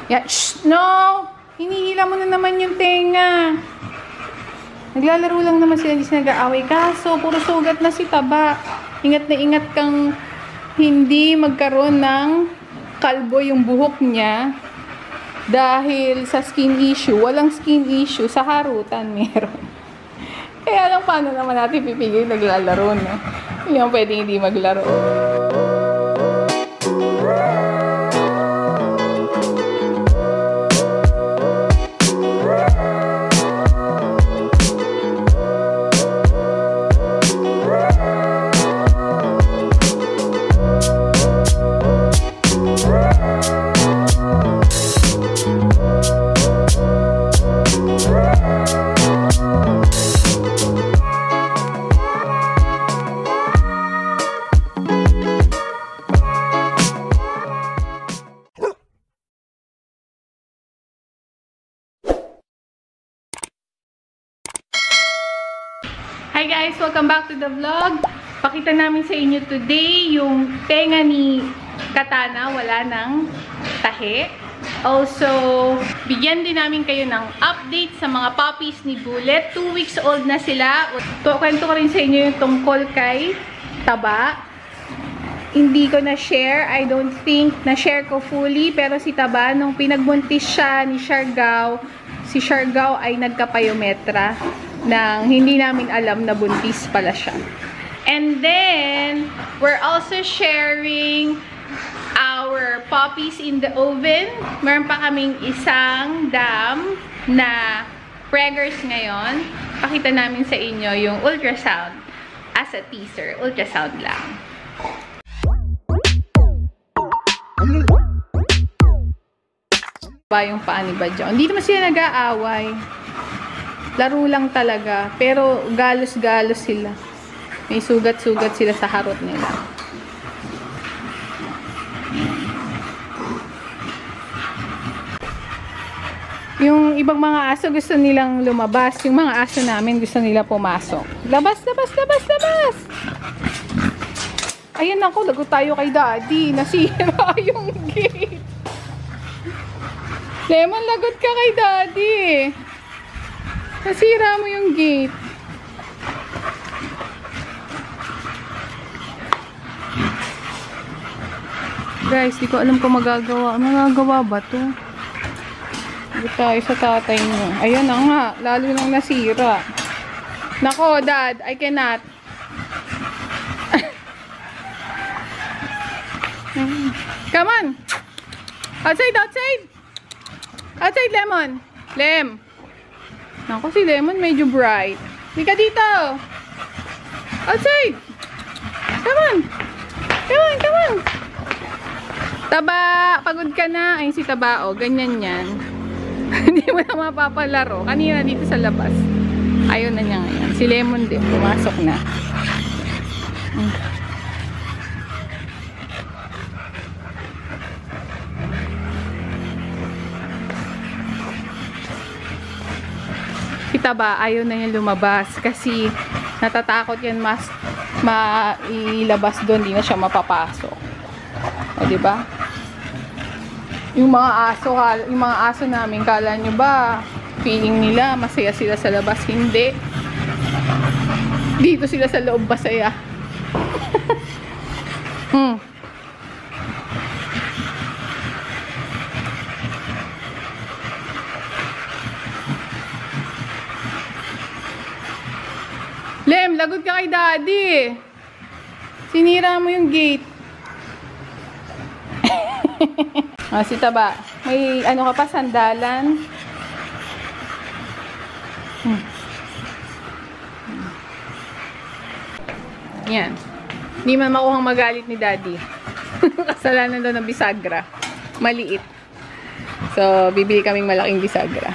Yan. Shh! No! Hinihila mo na naman yung tenga. Naglalaro lang naman sila, hindi sila nag-aaway. Kaso, puro sugat na si Taba. Ingat na ingat kang hindi magkaroon ng kalbo yung buhok niya. Dahil sa skin issue. Walang skin issue. Sa harutan meron. Kaya lang paano naman natin pipigil naglalaro, no? Hindi naman pwedeng hindi maglaro. Hi guys! Welcome back to the vlog. Pakita namin sa inyo today yung tenga ni Katana. Wala ng tahi. Also, bigyan din namin kayo ng update sa mga puppies ni Bullet. 2 weeks old na sila. Kwento ko rin sa inyo yung tungkol kay Taba. Hindi ko na-share. I don't think na-share ko fully. Pero si Taba, nung pinagbuntis siya ni Siargao, si Siargao ay nagkapayometra nang hindi namin alam na buntis pala siya. And then, we're also sharing our puppies in the oven. Meron pa kaming isang dam na preggers ngayon. Pakita namin sa inyo yung ultrasound as a teaser. Ultrasound lang. Ba yung paa ni Badyaw. Hindi naman sila nag-aaway. Laro lang talaga. Pero galos-galos sila. May sugat-sugat sila sa harot nila. Yung ibang mga aso gusto nilang lumabas. Yung mga aso namin gusto nila pumasok. Labas, labas, labas, labas! Ayan ako, lagot tayo kay Daddy. Nasira yung gate. Lemon, lagot ka kay Daddy. Nasira mo yung gate. Guys, di ko alam kung magagawa. Magagawa ba to? Lagot tayo sa tatay niyo. Ayan na nga. Lalo nang nasira. Nako, Dad. I cannot. Come on. Outside, outside. Outside, Lemon. Lem. Naku, si Lemon medyo bright. Hindi ka dito. Outside. Come on. Come on, come on. Taba, pagod ka na. Ayun si Taba, oh. Ganyan yan. Hindi mo na mapapalaro. Kanina dito sa labas. Ayaw na niya ngayon. Si Lemon din. Pumasok na. Taba, ayaw na niya lumabas kasi natatakot yan mas mailabas doon, hindi na siya mapapasok. O, diba? Yung mga aso namin, kala nyo ba feeling nila masaya sila sa labas? Hindi. Dito sila sa loob masaya. Lem, lagot ka kay Daddy. Sinira mo yung gate. Si Taba. May ano ka pa, sandalan. Yan. Hindi man makuhang magalit ni Daddy. Kasalanan daw ng bisagra. Maliit. So, bibili kaming malaking bisagra.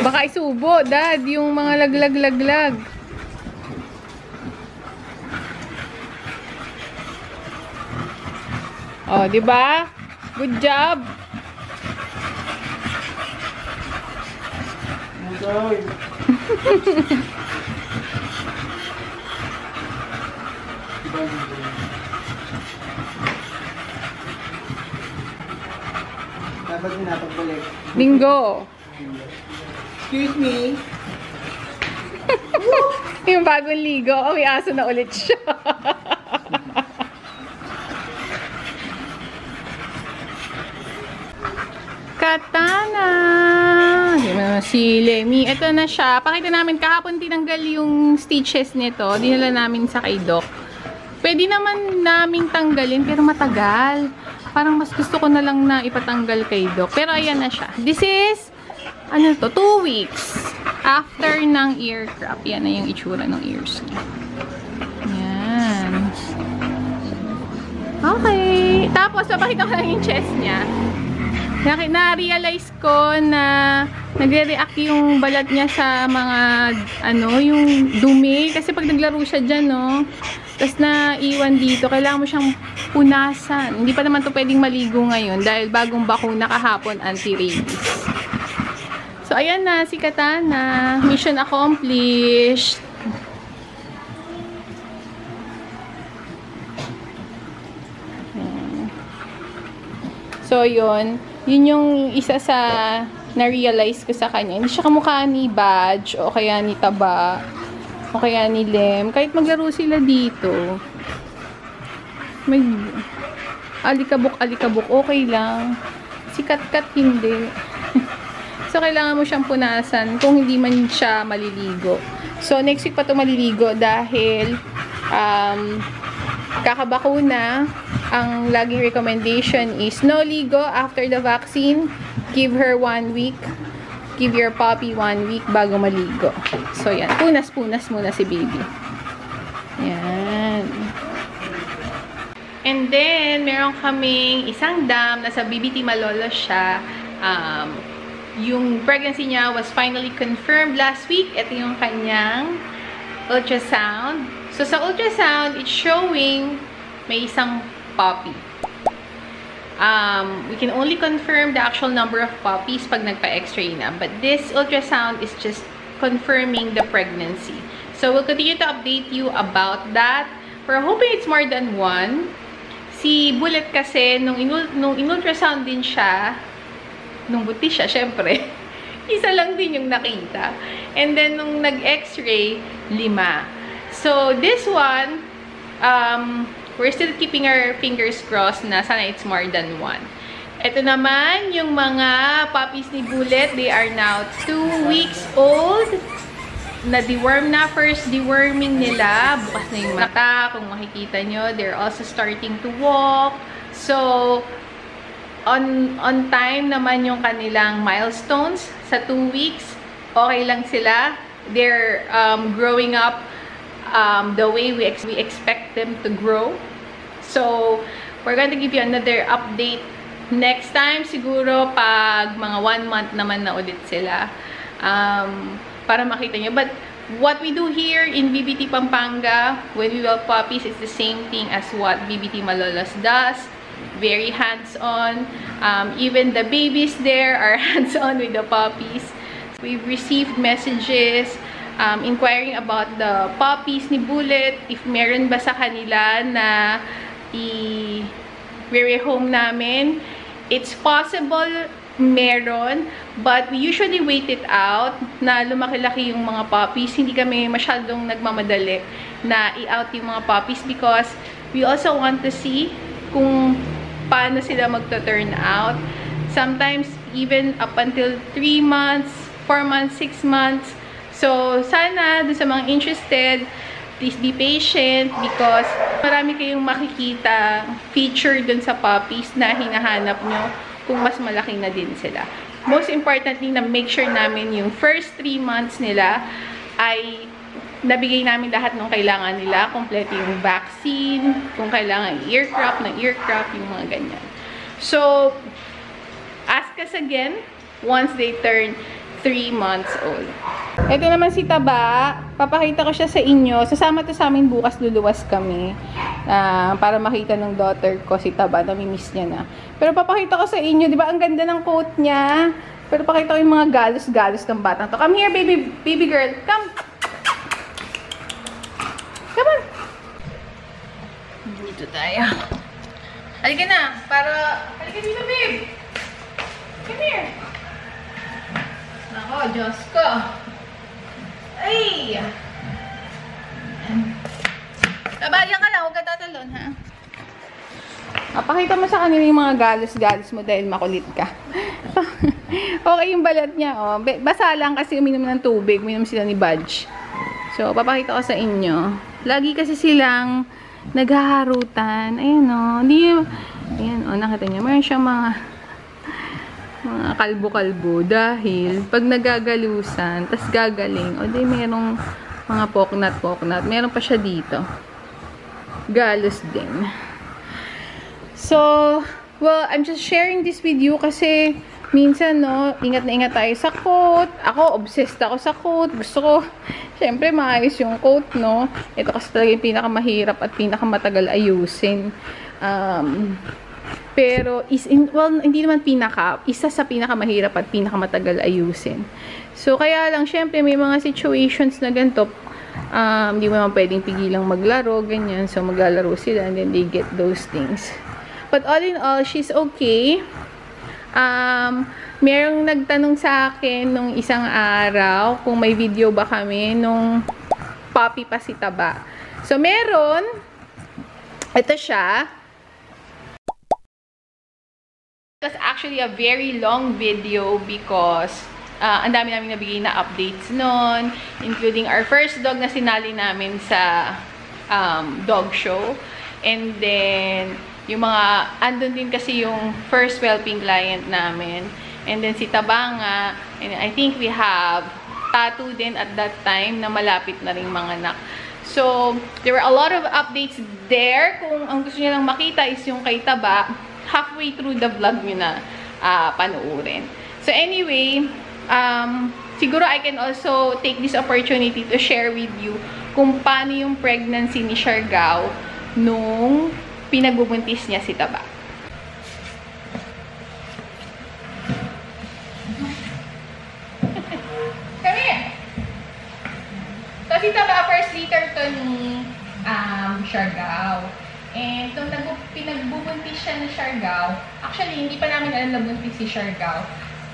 Baka isubo, Dad, yung mga laglag-laglag. Oh, 'di ba? Good job. Dapat din napagbalik. Bingo! Excuse me. Yung bagong ligo. Oh, may aso na ulit siya. Katana! Si Lemmy. Ito na siya. Pakita namin kahapon tinanggal yung stitches nito. Dinala namin sa kay Doc. Pwede naman naming tanggalin pero matagal. Parang mas gusto ko na lang na ipatanggal kay Doc. Pero ayan na siya. This is, ano to, 2 weeks after ng ear crop. Yan na yung itsura ng ears niya. Yan. Okay. Tapos, papakita ko lang yung chest niya. Na-realize ko na nagre-react yung balat niya sa mga, ano, yung dumi. Kasi pag naglaro siya dyan, no, tapos naiwan dito, kailangan mo siyang punasan. Hindi pa naman to pwedeng maligo ngayon dahil bagong bakuna kahapon, anti-rabies. So, ayan na, si Katana. Mission accomplished. So, yun. Yun yung isa sa na-realize ko sa kanya. Hindi siya kamukha ni Badge o kaya ni Taba o kaya ni Lem. Kahit maglaro sila dito, may alikabok-alikabok, okay lang. Si Kat-Kat hindi. So, kailangan mo siyang punasan kung hindi man siya maliligo. So, next week pa ito maliligo dahil kakabakuna. Ang laging recommendation is no ligo after the vaccine. Give her 1 week. Give your puppy 1 week bago maligo. So, yan. Punas-punas muna si baby. Yan. And then, meron kaming isang dam. Nasa BBT Malolos siya. Yung pregnancy niya was finally confirmed last week. Ito yung kanyang ultrasound. So, sa ultrasound, it's showing may isang puppy. We can only confirm the actual number of puppies pag nagpa-x-ray na. But this ultrasound is just confirming the pregnancy. So, we'll continue to update you about that. We're hoping it's more than 1. Si Bullet kasi, nung in-ultrasound din siya, nung buti siya, syempre, isa lang din yung nakita. And then, nung nag-x-ray, 5. So, this one, we're still keeping our fingers crossed na sana it's more than 1. Ito naman, yung mga puppies ni Bullet, they are now 2 weeks old. Na-deworm na, first deworming nila. Bukas na yung mata, kung makikita nyo. They're also starting to walk. So, on time naman yung kanilang milestones. Sa 2 weeks, okay lang sila. They're growing up the way we expect them to grow. So, we're going to give you another update next time. Siguro pag mga 1 month naman na ulit sila. Para makita nyo. But, what we do here in BBT Pampanga, when we welp puppies, is the same thing as what BBT Malolos does. Very hands-on. Even the babies there are hands-on with the puppies. We've received messages inquiring about the puppies ni Bullet, if meron ba sa kanila na i-rehome namin. It's possible meron, but we usually wait it out na lumaki-laki yung mga puppies. Hindi kami masyadong nagmamadali na i-out yung mga puppies because we also want to see kung paano sila magto-turn out. Sometimes, even up until 3 months, 4 months, 6 months. So, sana, doon sa mga interested, please be patient because marami kayong makikita feature dun sa puppies na hinahanap nyo kung mas malaki na din sila. Most importantly, na make sure namin yung first 3 months nila ay nabigay namin lahat ng kailangan nila. Kompleto yung vaccine, kung kailangan ear crop, yung mga ganyan. So, ask us again once they turn 3 months old. Ito naman si Taba. Papakita ko siya sa inyo. Sasama to sa amin bukas, luluwas kami. Para makita ng daughter ko si Taba. Namimiss niya na. Pero papakita ko sa inyo, di ba ang ganda ng coat niya? Pero pakita ko yung mga galos-galos ng batang to. Come here, baby girl. Come! Come on! Dito tayo. Halika na. Halika dito, babe. Come here. Ako, Diyos ko. Ay! Tabayan ka lang. Huwag ka tatalon, ha? Pakita mo sa kanila yung mga galos-galos mo dahil makulit ka. Okay yung balat niya, oh. Basa lang kasi uminom ng tubig. Uminom sila ni Budge. So, papakita ko sa inyo. Lagi kasi silang naghaharutan. Ayan, oh. Ayan, oh. Nakita niyo. Mayroon siyang mga kalbo-kalbo. Dahil, pag nagagalusan, tas gagaling, o di mayroong mga poknat. Meron pa siya dito. Galos din. So, well, I'm just sharing this with you kasi minsan, no, ingat na ingat tayo sa coat. Ako, obsessed ako sa coat. Gusto ko, syempre, maayos yung coat, no. Ito kasi talaga yung pinakamahirap at pinakamatagal ayusin. Pero, hindi naman isa sa pinakamahirap at pinakamatagal ayusin. So, kaya lang, syempre, may mga situations na ganito, hindi mo naman pwedeng pigilang maglaro, ganyan. So, maglalaro sila and then they get those things. But all in all, she's okay. Merong nagtanong sa akin nung isang araw kung may video ba kami nung puppy pa si Taba. So, meron. Ito siya. It was actually a very long video because ang dami namin nabigay na updates nun, including our first dog na sinali namin sa dog show. And then, yung mga, andun din kasi yung first whelping client namin. And then si Tabanga, and I think we have Tattoo din at that time na malapit na rin mga anak. So, there were a lot of updates there. Kung ang gusto niyo lang makita is yung kay Taba, halfway through the vlog nyo na panuurin. So anyway, siguro I can also take this opportunity to share with you kung paano yung pregnancy ni Siargao nung pinagbubuntis niya si Taba. Come here! So, si Taba, first litter to ni Siargao. And nung pinagbubuntis siya ni Siargao, actually, hindi pa namin alam na buntis si Siargao.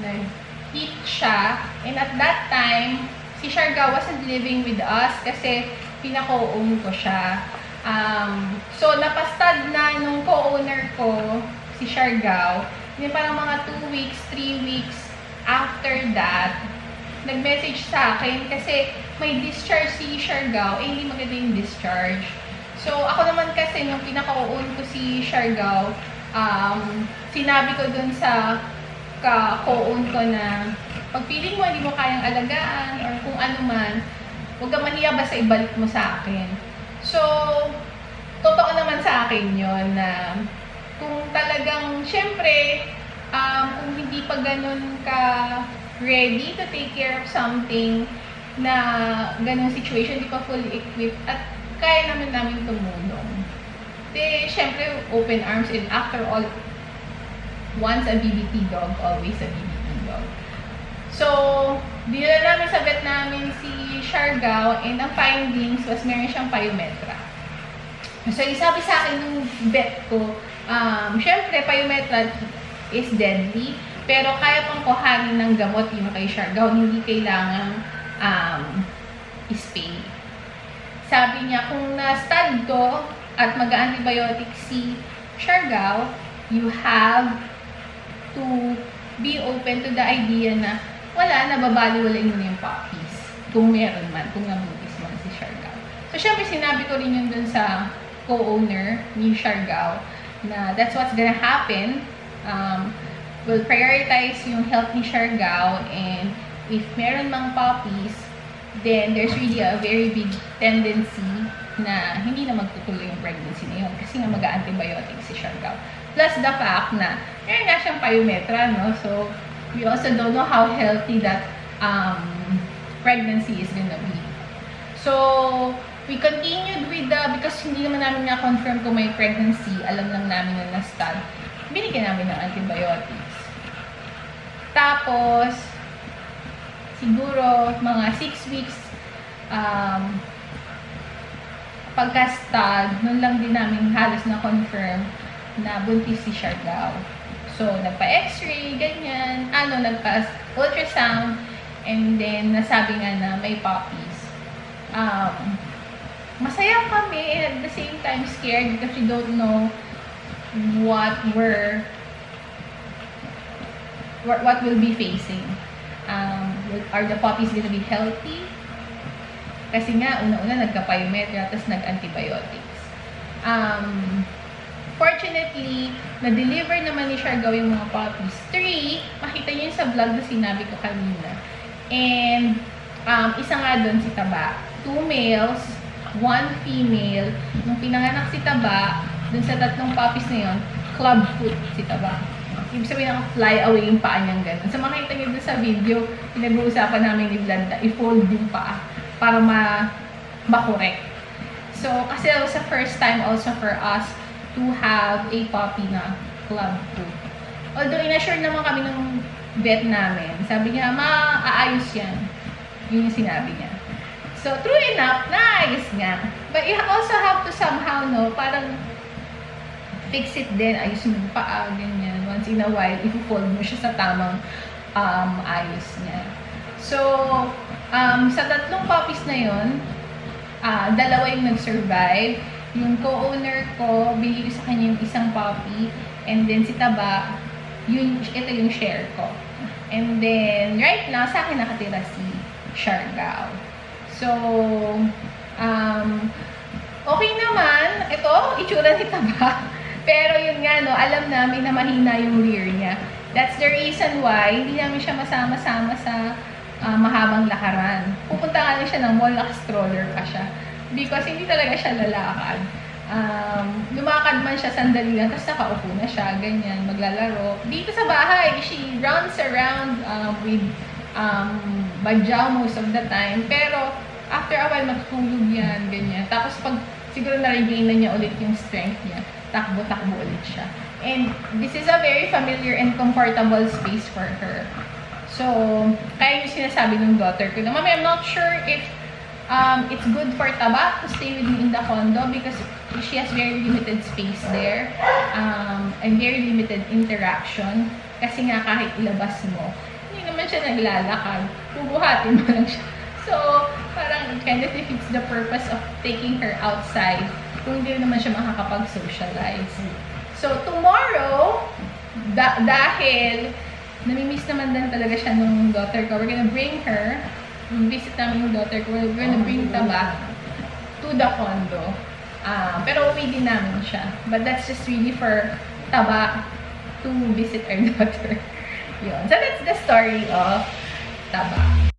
Nag-hit siya. And at that time, si Siargao wasn't living with us kasi pinako-own ko siya. So, napastad na nung co-owner ko, si Siargao. Hindi parang mga 2 weeks, 3 weeks after that, nag-message sa akin kasi may discharge si Siargao, hindi maganda yung discharge. So, ako naman kasi, nung pinaka-own ko si Siargao, sinabi ko dun sa co-own ko na pag feeling mo hindi mo kayang alagaan or kung ano man, huwag ka mahiya basta ibalik mo sa akin. So, totoo naman sa akin yun na kung talagang, syempre, kung hindi pa ganun ka ready to take care of something na ganun situation, hindi pa fully equipped at kaya naman namin tumulong. De, syempre, open arms and after all, once a BBT dog, always a BBT dog. So, dinala namin sa vet namin si Siargao and ang findings was meron siyang pyometra. So, isabi sa akin ng vet ko, syempre, pyometra is deadly, pero kaya pang kuhanin ng gamot yung kay Siargao, hindi kailangang spay. Sabi niya, kung na-stud to at mag-antibiotic si Siargao, you have to be open to the idea na wala, nababaliwalain mo na yung puppies. Kung meron man, kung nabuntis man si Siargao. So, syempre, sinabi ko rin yun dun sa co-owner ni Siargao na that's what's gonna happen. We'll prioritize yung health ni Siargao and if meron mang puppies, then there's really a very big tendency na hindi na magtutuloy yung pregnancy na yun kasi nga mag-antibiotic si Siargao. Plus the fact na meron nga siyang pyometra, no? So, we also don't know how healthy that pregnancy is gonna be. So, we continued with because hindi naman namin na-confirm kung may pregnancy, alam lang namin na na-stud, binigyan namin ng antibiotics. Tapos, siguro mga 6 weeks pagka-stud, nun lang din namin halos na-confirm na buntis si Siargao. So, nagpa-x-ray, ganyan, nagpa-ultrasound, and then nasabi nga na may puppies. Masaya kami, and at the same time scared because we don't know what we'll be facing. Are the puppies gonna be healthy? Kasi nga, una-una nagka-pyometra, tapos nag-antibiotics. Fortunately, na-deliver naman ni Siargao yung mga puppies. 3, makita niyo yun sa vlog na sinabi ko kanina. And, isa nga doon si Taba. 2 males, 1 female. Nung pinanganak si Taba, doon sa 3 puppies na yun, club foot si Taba. Ibig sabihin fly away yung paa niyang ganun. So, makita niyo doon sa video, pinag-uusapan namin ni Vlad na i-fold yung paa para ma-correct. So, kasi that was the first time also for us to have a puppy na club foot. Although, inassure naman kami ng vet namin. Sabi niya, maaayos yan. Yun yung sinabi niya. So, true enough, naayos nga. But you also have to somehow, parang fix it din. Ayos yung paa, ganyan. Once in a while, i-fold mo siya sa tamang ayos niya. So, sa 3 puppies na yun, 2 yung nag-survive. Yung co-owner ko, binili sa kanya yung isang puppy. And then si Taba, ito yung share ko. And then, right now, sa akin nakatira si Siargao. So, okay naman. Ito, itsura ni Taba. Pero yun nga, alam namin na mahina yung rear niya. That's the reason why hindi namin siya masama-sama sa mahabang lakaran. Pupunta nga lang siya ng mall, naka-stroller pa siya. Because hindi talaga siya lalakad. Lumakad man siya sandali lang, tapos nakaupo na siya, ganyan, maglalaro. Dito sa bahay, she runs around with badyaw most of the time. Pero, after a while, matutulog yan, ganyan. Tapos, pag siguro na-regain na niya ulit yung strength niya, takbo-takbo ulit siya. And, this is a very familiar and comfortable space for her. So, kaya yung sinasabi ng daughter ko na, Mami, I'm not sure if it's good for Taba to stay with me in the condo because she has very limited space there and very limited interaction. Kasi nga kahit ilabas mo, hindi naman siya naglalakad. Bubuhatin mo lang siya. So, parang it kind of defeats the purpose of taking her outside kung hindi naman siya makakapag-socialize. So, tomorrow, dahil namimiss naman din talaga siya ng daughter ko, we're gonna bring her, visit namin yung daughter ko, we're gonna bring Taba to the condo. Pero uwi din namin siya. But that's just really for Taba to visit our daughter. Yun. So that's the story of Taba.